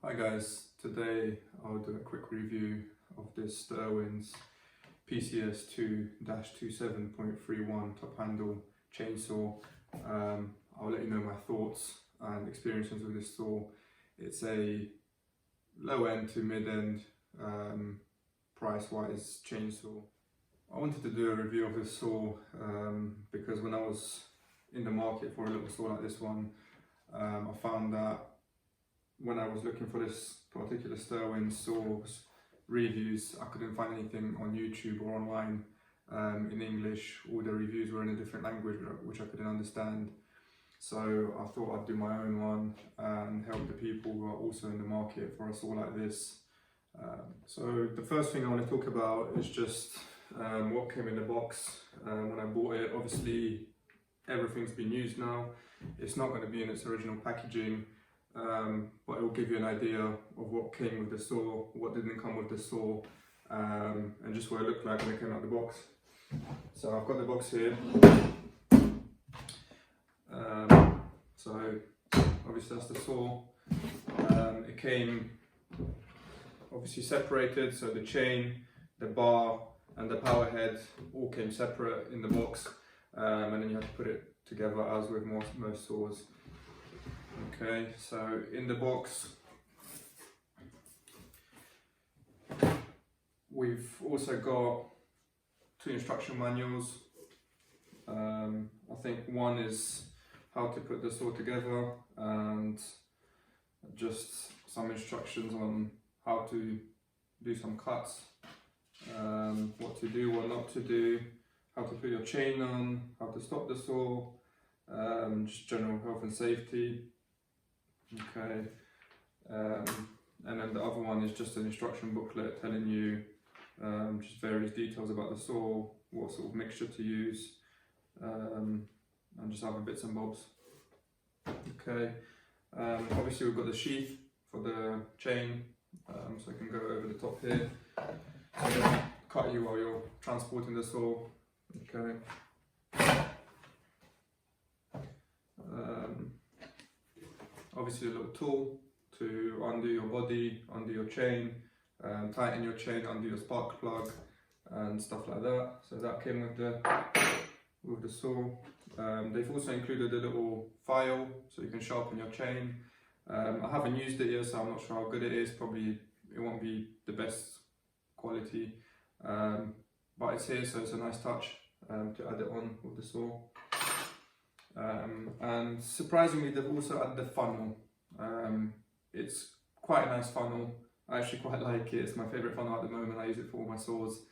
Hi guys, today I'll do a quick review of this Sterwins PCS2-27.31 top handle chainsaw. I'll let you know my thoughts and experiences with this saw. It's a low end to mid end price wise chainsaw. I wanted to do a review of this saw because when I was in the market for a little saw like this one, I found that when I was looking for this particular Sterwins saws reviews, I couldn't find anything on YouTube or online in English. All the reviews were in a different language which I couldn't understand. So I thought I'd do my own one and help the people who are also in the market for a saw like this. So the first thing I want to talk about is just what came in the box when I bought it. Obviously everything's been used now. It's not going to be in its original packaging. But it will give you an idea of what came with the saw, what didn't come with the saw, and just what it looked like when it came out the box. So I've got the box here. So obviously that's the saw. It came obviously separated, so the chain, the bar and the power head all came separate in the box, and then you have to put it together as with most saws. Okay, so in the box we've also got two instruction manuals. I think one is how to put the saw together and just some instructions on how to do some cuts, what to do, what not to do, how to put your chain on, how to stop the saw, just general health and safety. Okay, and then the other one is just an instruction booklet telling you just various details about the saw, what sort of mixture to use, and just other bits and bobs. Okay, obviously we've got the sheath for the chain, so I can go over the top here. So I'm going to cut you while you're transporting the saw. Okay. Obviously a little tool to undo your body, undo your chain, tighten your chain, undo your spark plug and stuff like that. So that came with the saw. They've also included a little file so you can sharpen your chain. I haven't used it yet, so I'm not sure how good it is. Probably it won't be the best quality, but it's here, so it's a nice touch to add it on with the saw. And surprisingly they've also added the funnel. It's quite a nice funnel. I actually quite like it. It's my favourite funnel at the moment. I use it for all my saws.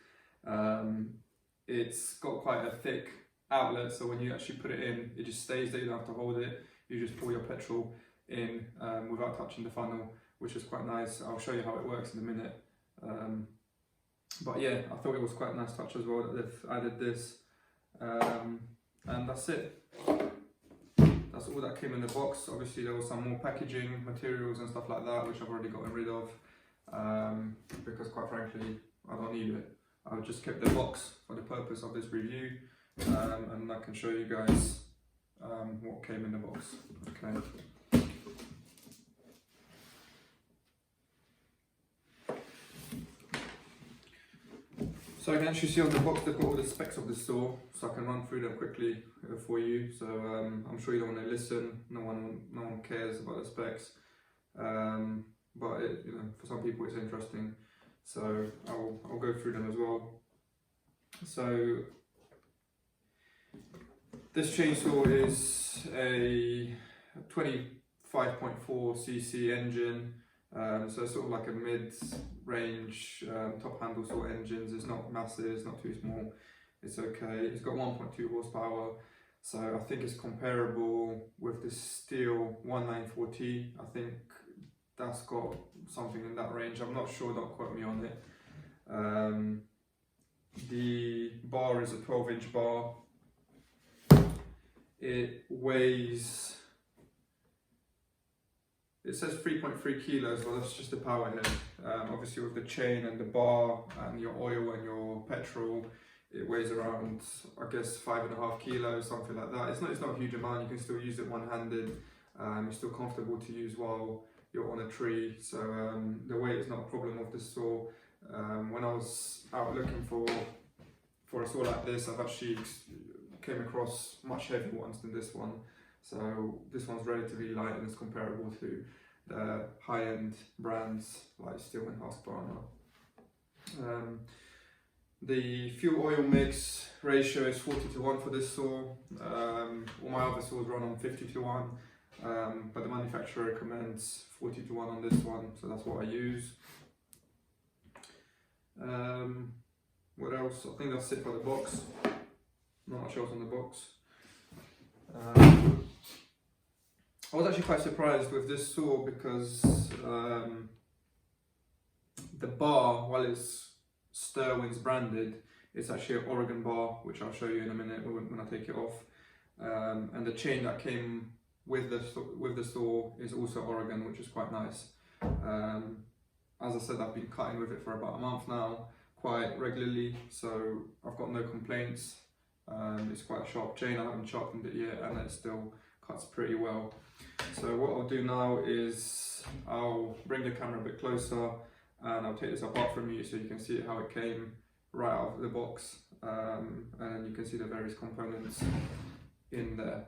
It's got quite a thick outlet, so when you actually put it in, it just stays there. You don't have to hold it. You just pour your petrol in without touching the funnel, which is quite nice. I'll show you how it works in a minute. But yeah, I thought it was quite a nice touch as well that they've added this. And that's it. That's all that came in the box. Obviously there was some more packaging materials and stuff like that which I've already gotten rid of because quite frankly I don't need it. I've just kept the box for the purpose of this review, and I can show you guys what came in the box. Okay. So you can actually see on the box they've got all the specs of the saw, so I can run through them quickly for you. So I'm sure you don't want to listen. No one cares about the specs, but for some people it's interesting. So I'll go through them as well. So this chainsaw is a 25.4 cc engine. So it's sort of like a mid-range top handle sort of engines. It's not massive, it's not too small, it's okay. It's got 1.2 horsepower, so I think it's comparable with the Steel 194T. I think that's got something in that range. I'm not sure, don't quote me on it. The bar is a 12-inch bar. It weighs, it says 3.3 kilos, well that's just the power head. Obviously with the chain and the bar and your oil and your petrol, it weighs around, I guess, 5.5 kilos, something like that. It's not a huge amount. You can still use it one-handed. It's still comfortable to use while you're on a tree. So the weight is not a problem of this saw. When I was out looking for a saw like this, I've actually came across much heavier ones than this one. So this one's relatively light and is comparable to the high-end brands like Sterwins, Husqvarna. The fuel oil mix ratio is 40:1 for this saw. All my other saws run on 50:1, but the manufacturer recommends 40:1 on this one, so that's what I use. What else? I think that's it for the box. Not much else on the box. I was actually quite surprised with this saw because the bar, while it's Sterwins branded, it's actually an Oregon bar, which I'll show you in a minute when I take it off. And the chain that came with the saw is also Oregon, which is quite nice. As I said, I've been cutting with it for about a month now, quite regularly, so I've got no complaints. It's quite a sharp chain, I haven't sharpened it yet, and it still cuts pretty well. So what I'll do now is I'll bring the camera a bit closer and I'll take this apart from you so you can see how it came right out of the box, and then you can see the various components in there.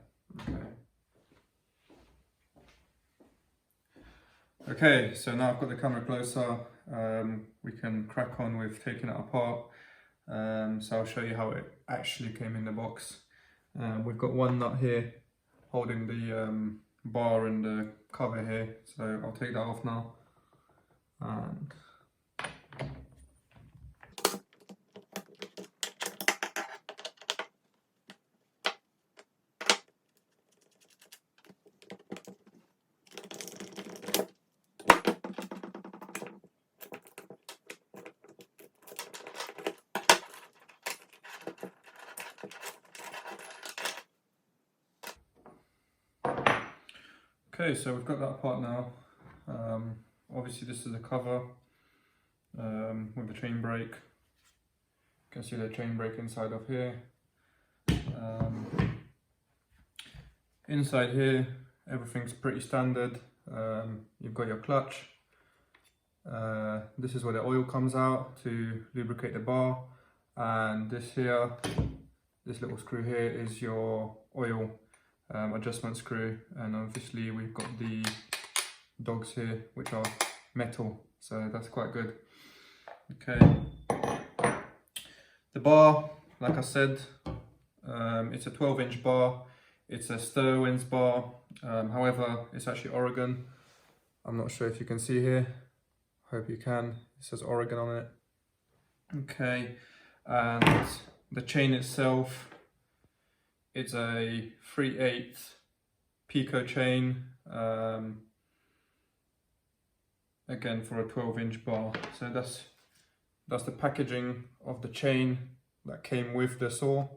Okay, so now I've got the camera closer, we can crack on with taking it apart. So I'll show you how it actually came in the box. We've got one nut here holding the bar and the cover here, so I'll take that off now. And okay, so we've got that apart now. Obviously this is the cover with the chain brake. You can see the chain brake inside of here. Inside here, everything's pretty standard. You've got your clutch. This is where the oil comes out to lubricate the bar. And this here, this little screw here is your oil adjustment screw, and obviously we've got the dogs here which are metal, so that's quite good. Okay, the bar, like I said, it's a 12-inch bar. It's a Sterwins bar, however it's actually Oregon. I'm not sure if you can see here, hope you can. It says Oregon on it. Okay, and the chain itself, it's a 3/8 Pico chain, again for a 12-inch bar. So that's the packaging of the chain that came with the saw.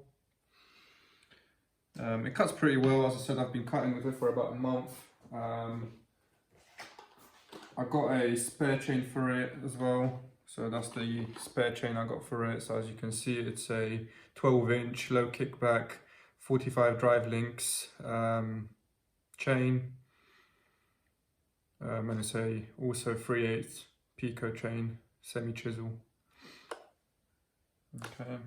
It cuts pretty well. As I said, I've been cutting with it for about a month. I got a spare chain for it as well, so that's the spare chain I got for it. So as you can see, it's a 12-inch low kickback 45 drive links chain, and it's a also 3/8 Pico chain, semi chisel. Okay,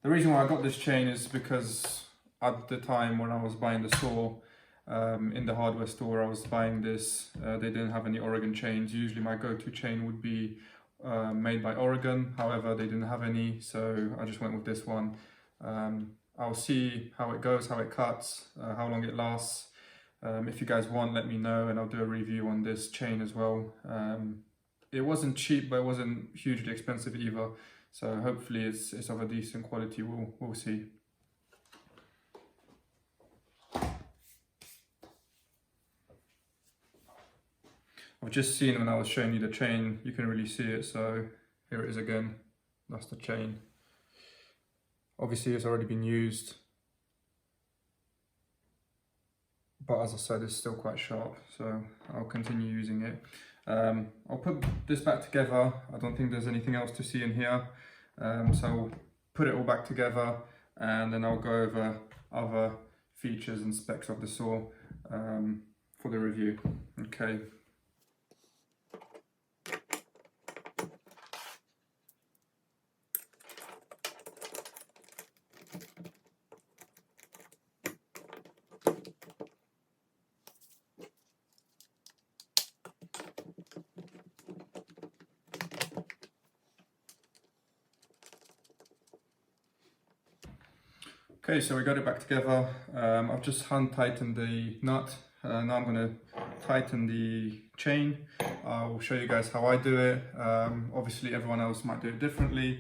the reason why I got this chain is because at the time when I was buying the saw in the hardware store, I was buying this, they didn't have any Oregon chains. Usually my go-to chain would be made by Oregon, however they didn't have any, so I just went with this one. I'll see how it goes, how it cuts, how long it lasts. If you guys want, let me know and I'll do a review on this chain as well. It wasn't cheap, but it wasn't hugely expensive either, so hopefully it's of a decent quality. We'll see. I've just seen when I was showing you the chain, you can really see it, so here it is again. That's the chain. Obviously it's already been used, but as I said, it's still quite sharp, so I'll continue using it. I'll put this back together. I don't think there's anything else to see in here, so I'll put it all back together and then I'll go over other features and specs of the saw for the review. Okay. Okay, so we got it back together. I've just hand tightened the nut. Now I'm going to tighten the chain. I'll show you guys how I do it. Obviously everyone else might do it differently.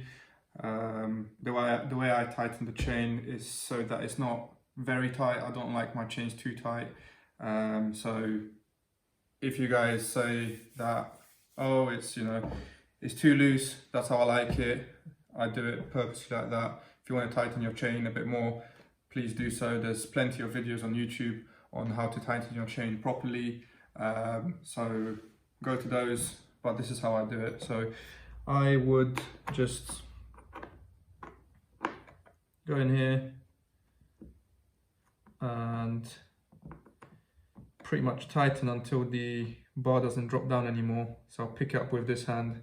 The way I tighten the chain is so that it's not very tight. I don't like my chains too tight. So if you guys say that, oh, it's, you know, it's too loose, that's how I like it, I do it purposely like that. If you want to tighten your chain a bit more, please do so. There's plenty of videos on YouTube on how to tighten your chain properly. So go to those, but this is how I do it. So I would just go in here and pretty much tighten until the bar doesn't drop down anymore. So I'll pick it up with this hand,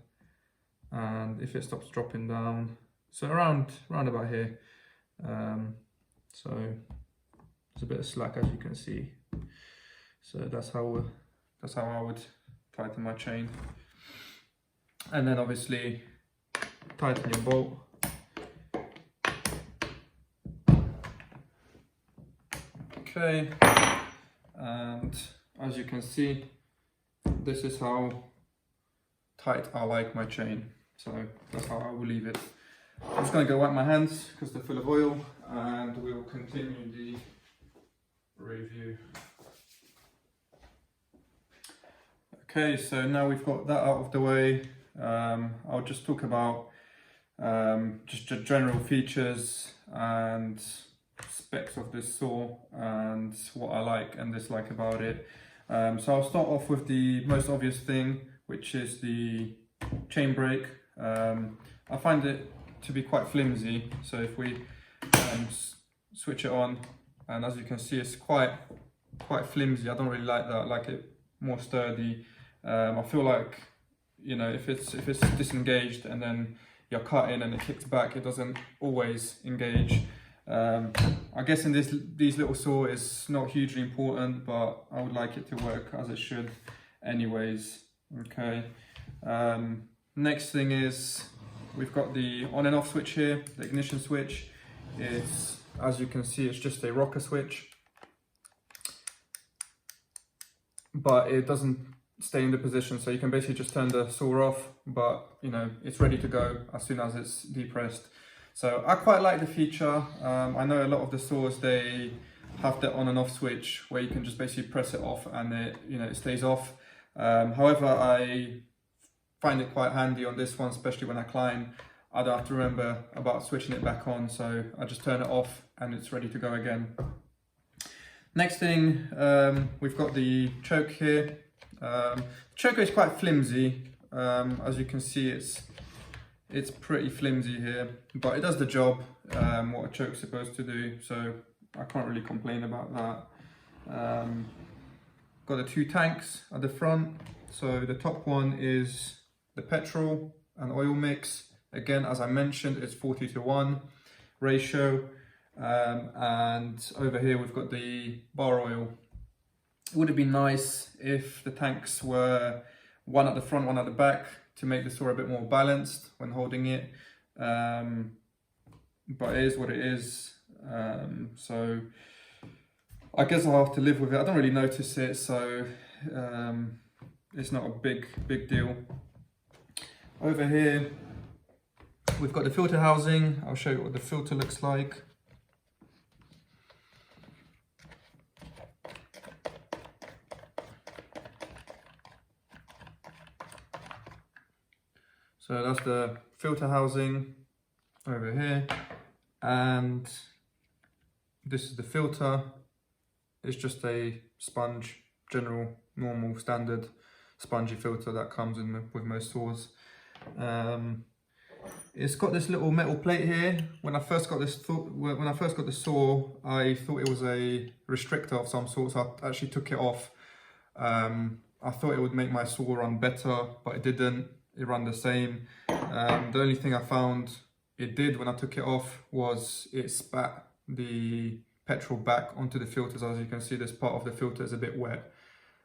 and if it stops dropping down, so around about here. So there's a bit of slack, as you can see. So that's how I would tighten my chain. And then obviously tighten your bolt. Okay, and as you can see, this is how tight I like my chain. So that's how I will leave it. I'm just going to go wipe my hands because they're full of oil, and we will continue the review. Okay, so now we've got that out of the way, I'll just talk about just the general features and specs of this saw and what I like and dislike about it. So I'll start off with the most obvious thing, which is the chain brake. I find it to be quite flimsy, so if we switch it on, and as you can see, it's quite flimsy. I don't really like that. I like it more sturdy. I feel like, you know, if it's disengaged and then you're cutting and it kicks back, it doesn't always engage. I guess in these little saw it's not hugely important, but I would like it to work as it should anyways. Okay. Next thing is we've got the on and off switch here, the ignition switch. It's, as you can see, it's just a rocker switch, but it doesn't stay in the position, so you can basically just turn the saw off, but you know, it's ready to go as soon as it's depressed. So I quite like the feature. I know a lot of the saws, they have the on and off switch where you can just basically press it off and it, you know, it stays off. However, I find it quite handy on this one, especially when I climb. I don't have to remember about switching it back on, so I just turn it off and it's ready to go again. Next thing, we've got the choke here. The choke is quite flimsy. As you can see, it's pretty flimsy here, but it does the job, what a choke's supposed to do, so I can't really complain about that. Got the two tanks at the front. So the top one is the petrol and oil mix. Again, as I mentioned, it's 40:1 ratio. And over here we've got the bar oil. It would have been nice if the tanks were one at the front, one at the back, to make the saw a bit more balanced when holding it. But it is what it is. So I guess I'll have to live with it. I don't really notice it, so it's not a big deal. Over here we've got the filter housing. I'll show you what the filter looks like. So that's the filter housing over here, and this is the filter. It's just a sponge, general, normal, standard spongy filter that comes in with most saws. It's got this little metal plate here. When I first got this saw, I thought it was a restrictor of some sort, so I actually took it off. I thought it would make my saw run better, but it didn't. It ran the same. The only thing I found it did when I took it off was it spat the petrol back onto the filters. As you can see, this part of the filter is a bit wet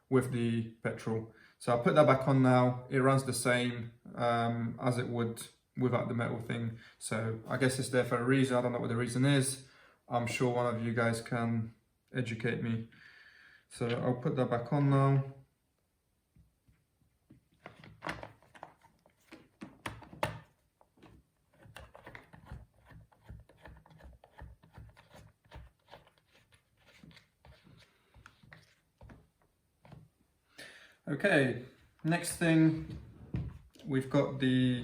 with the petrol. So I put that back on now. It runs the same as it would without the metal thing. So I guess it's there for a reason. I don't know what the reason is. I'm sure one of you guys can educate me. So I'll put that back on now. Okay, next thing, we've got the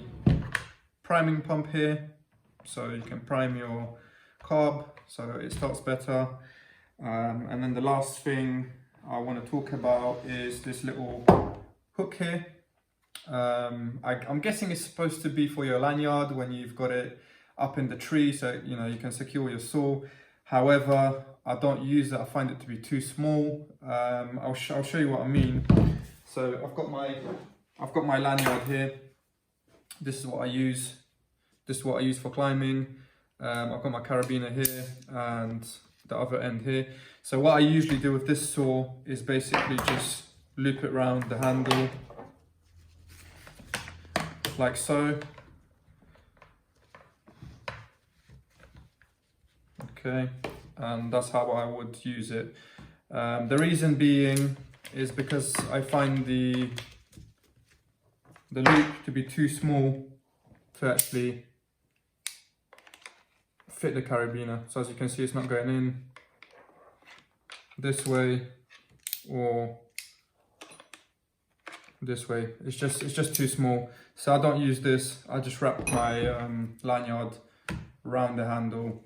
priming pump here. So you can prime your carb so that it starts better. And then the last thing I want to talk about is this little hook here. I'm guessing it's supposed to be for your lanyard when you've got it up in the tree, so you know you can secure your saw. However, I don't use it. I find it to be too small. I'll show you what I mean. So I've got my lanyard here. This is what I use. This is what I use for climbing. I've got my carabiner here and the other end here. So what I usually do with this saw is basically just loop it around the handle like so. Okay, and that's how I would use it. The reason being is because I find the loop to be too small to actually fit the carabiner. So as you can see, it's not going in this way or this way. It's just too small. So I don't use this. I just wrap my lanyard around the handle.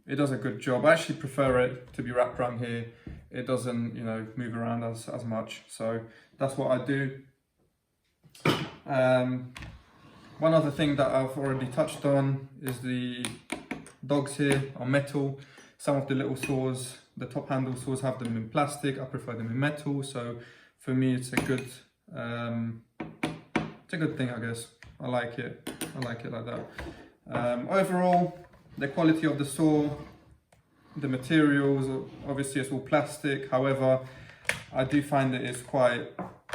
It does a good job. I actually prefer it to be wrapped around here. It doesn't, you know, move around as much. So that's what I do. One other thing that I've already touched on is the dogs here are metal. Some of the little saws, the top handle saws, have them in plastic. I prefer them in metal. So for me, it's a good thing, I guess. I like it like that. Overall, the quality of the saw, the materials, obviously it's all plastic. However, I do find that it's quite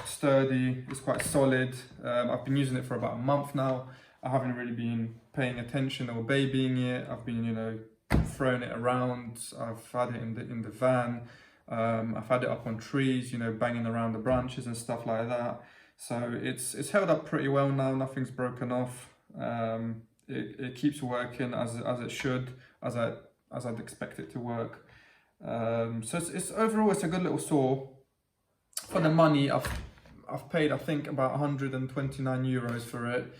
sturdy, it's quite solid. I've been using it for about a month now. I haven't really been paying attention or babying it. I've been, you know, throwing it around. I've had it in the van. I've had it up on trees, you know, banging around the branches and stuff like that. So it's held up pretty well now. Nothing's broken off. It keeps working as it should, as I'd expect it to work. So it's overall it's a good little saw. For the money I've paid, I think about 129 euros for it.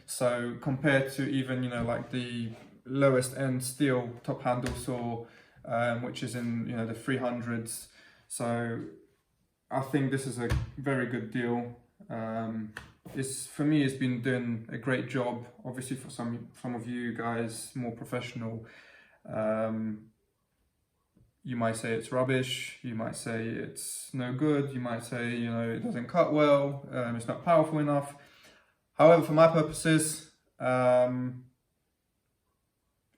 So compared to even, you know, like the lowest end steel top handle saw, which is in, you know, the 300s. So I think this is a very good deal. For me, it's been doing a great job. Obviously for some of you guys more professional, you might say it's rubbish, you might say it's no good, you might say, you know, it doesn't cut well, it's not powerful enough. However, for my purposes,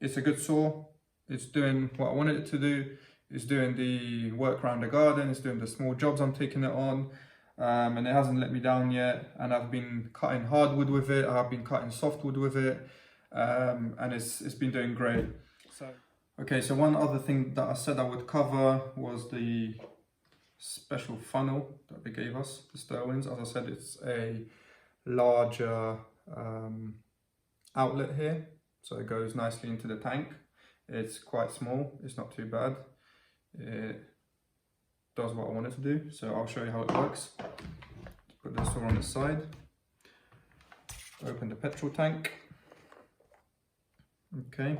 it's a good saw. It's doing what I wanted it to do. It's doing the work around the garden, it's doing the small jobs I'm taking it on. And it hasn't let me down yet, and I've been cutting hardwood with it, I've been cutting softwood with it, and it's been doing great. So one other thing that I said I would cover was the special funnel that they gave us, the Sterwins. As I said, it's a larger outlet here, so it goes nicely into the tank. It's quite small, it's not too bad. It does what I want it to do, so I'll show you how it works. Put this saw on the side, open the petrol tank, okay,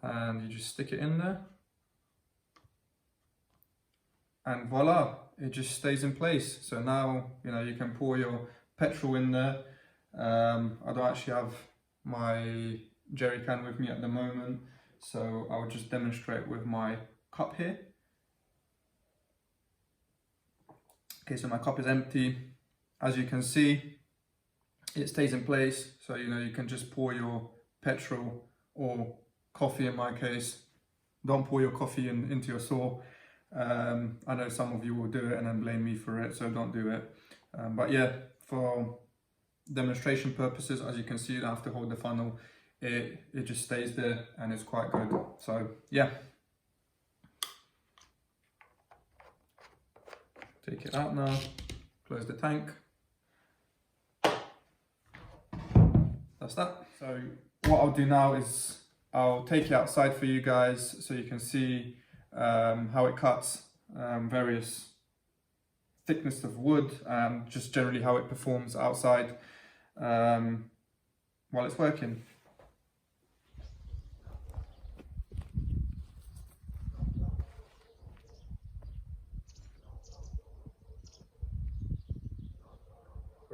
and you just stick it in there, and voila, it just stays in place. So now, you know, you can pour your petrol in there. I don't actually have my jerry can with me at the moment, so I'll just demonstrate with my cup here. Okay, so my cup is empty. As you can see, it stays in place, so you can just pour your petrol or coffee in my case. Don't pour your coffee into your saw. I know some of you will do it and then blame me for it, so don't do it. But yeah, for demonstration purposes, as you can see, you don't have to hold the funnel. It just stays there and it's quite good. So yeah. Take it out now, close the tank. That's that. So what I'll do now is I'll take it outside for you guys so you can see how it cuts, various thickness of wood, just generally how it performs outside while it's working.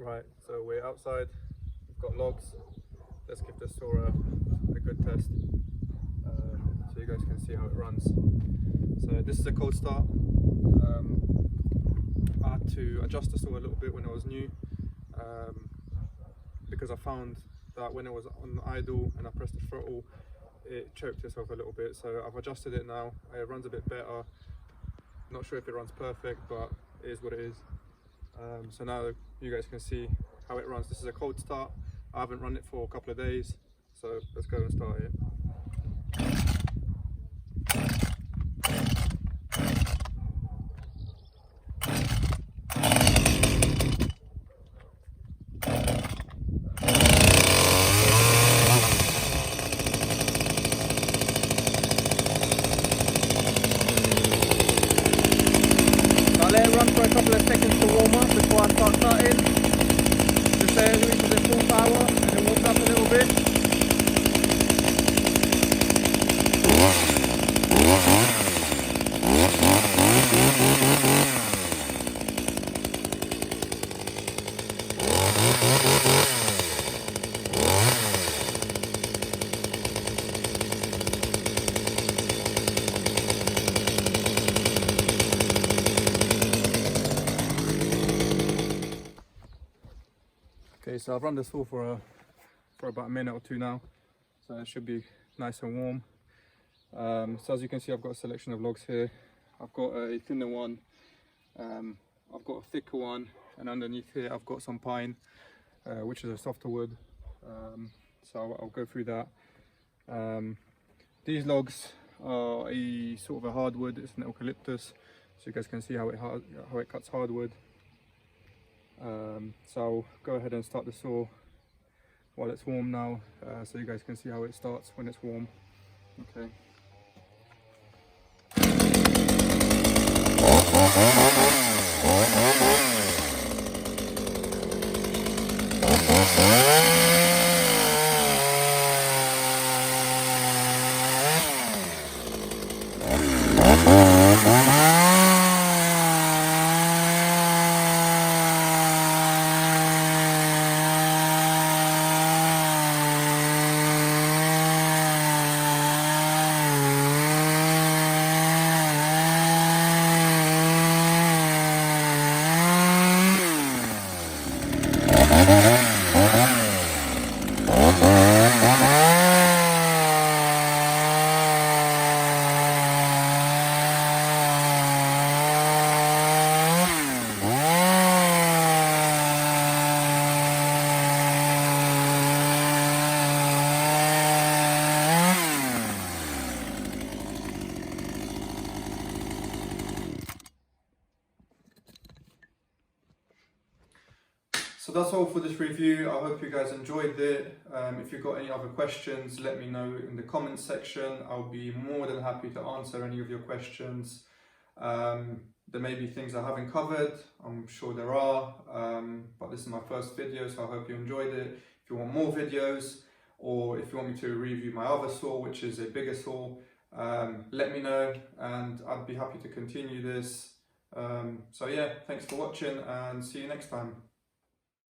Right, so we're outside, we've got logs. Let's give the saw a good test so you guys can see how it runs. So this is a cold start. I had to adjust the saw a little bit when it was new because I found that when it was on idle and I pressed the throttle, it choked itself a little bit. So I've adjusted it now. It runs a bit better. Not sure if it runs perfect, but it is what it is. So now you guys can see how it runs. This is a cold start. I haven't run it for a couple of days, so let's go and start it. I'll let it run for a couple of seconds to warm up before I start cutting. Just let it reach its full power and it warms up a little bit. Okay, so I've run the saw for about a minute or two now, so it should be nice and warm. So as you can see, I've got a selection of logs here. I've got a thinner one, I've got a thicker one, and underneath here I've got some pine, which is a softer wood. So I'll go through that. These logs are a sort of a hardwood. It's an eucalyptus, so you guys can see how it cuts hardwood. So I'll go ahead and start the saw while it's warm now, so you guys can see how it starts when it's warm. Okay. So that's all for this review. I hope you guys enjoyed it. If you've got any other questions, let me know in the comments section. I'll be more than happy to answer any of your questions. There may be things I haven't covered, I'm sure there are, but this is my first video, so I hope you enjoyed it. If you want more videos, or if you want me to review my other saw, which is a bigger saw, let me know and I'd be happy to continue this. So yeah, thanks for watching and see you next time.